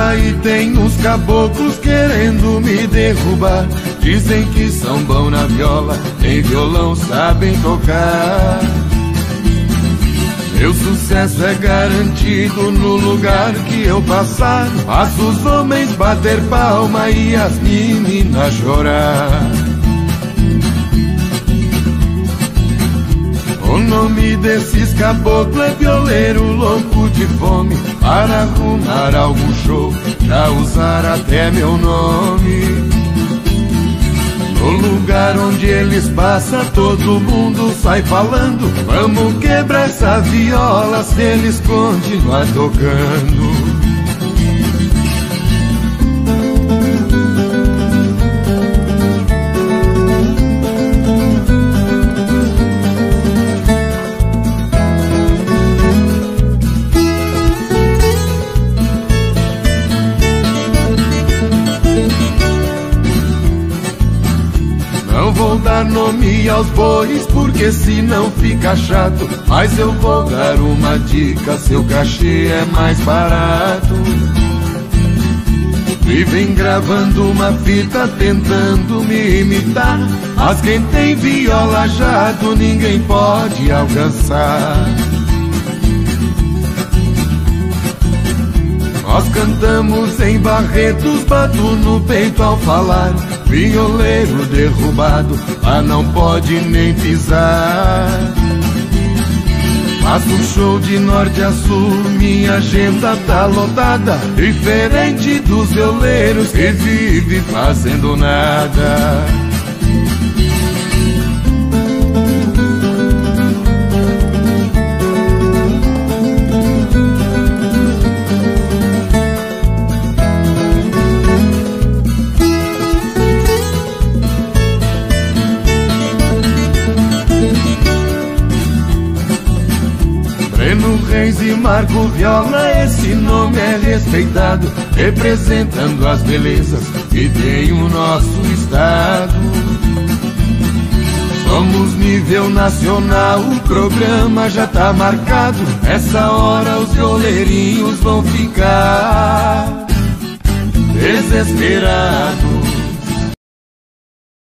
aí tem uns caboclos querendo me derrubar. Dizem que são bons na viola, em violão sabem tocar. Meu sucesso é garantido no lugar que eu passar. Faço os homens bater palma e as meninas chorar. O nome desses caboclos é violeiro louco de fome. Para arrumar algum show, já usar até meu nome. No lugar onde eles passam, todo mundo sai falando: vamos quebrar essa viola se eles continuar tocando. Vou dar nome aos bois, porque senão fica chato. Mas eu vou dar uma dica: seu cachê é mais barato. Vivem gravando uma fita tentando me imitar, mas quem tem viola jato ninguém pode alcançar. Nós cantamos em Barretos, bato no peito ao falar. Violeiro derrubado, mas não pode nem pisar. Faço um show de norte a sul, minha agenda tá lotada. Diferente dos violeiros que vive fazendo nada. Reis e Marco Viola, esse nome é respeitado, representando as belezas que tem o nosso estado. Somos nível nacional, o programa já tá marcado. Essa hora os violeirinhos vão ficar desesperados.